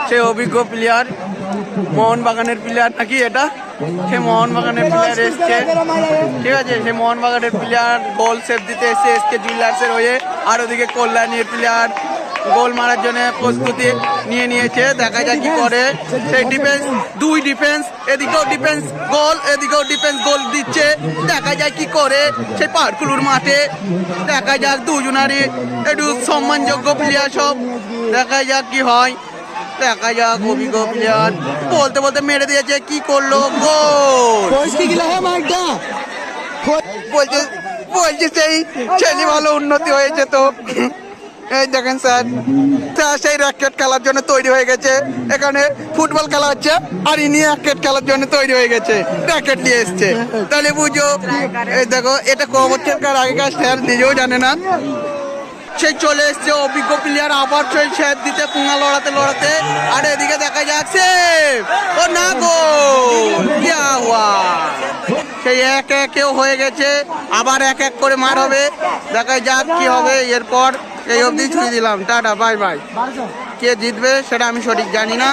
সে অভিজ্ঞ প্লেয়ার, মোহনবাগানের প্লেয়ার নাকি এটা, সে মোহনবাগানের প্লেয়ার এসছে, ঠিক আছে। সে মোহনবাগানের প্লেয়ার গোল সেভ দিতে এসছে এসকে জুয়েলার্সের হয়ে। আর ওদিকে কল্যাণীর প্লেয়ার গোল মারার জন্য প্রস্তুতি নিয়ে নিয়েছে। দেখা যাক কি করে। সেই ডিফেন্স, দুই ডিফেন্স, এদিকেও ডিফেন্স গোল, এদিকেও ডিফেন্স গোল দিচ্ছে। দেখা যায় কি করে সেই পার্কুলুর মাঠে। দেখা যাক দুজনারই একটু সম্মানযোগ্য প্লেয়ার সব। দেখা যাক কি হয়, দেখা যাক। অভিজ্ঞ প্লেয়ার বলতে বলতে মেরে দিয়েছে, কি করলো, গোল। বলছে বলছে সেই ছেলে ভালো উন্নতি হয়েছে তো। এই দেখেন স্যার, সেই র্যাকেট খেলার জন্য তৈরি হয়ে গেছে। এখানে ফুটবল খেলা হচ্ছে আর ইনি র্যাকেট খেলার জন্য তৈরি হয়ে গেছে, র্যাকেট নিয়ে এসছে। তাহলে বুঝো, এই দেখো এটা ক বছরকার আগেকার স্যার, নিজেও জানে না। সেই চলে এসছে অভিজ্ঞ প্লেয়ার, আবার সেই স্যার দিতে পুঙ্গা লড়াতে লড়াতে। আর এদিকে দেখা যাচ্ছে ও না, গোল, কি হুয়া। সেই এক একেও হয়ে গেছে, আবার এক এক করে মার হবে। দেখা যাক কি হবে এরপর। এই অবধি ছুঁয়ে দিলাম, টাটা, বাই বাই। কে জিতবে সেটা আমি সঠিক জানি না।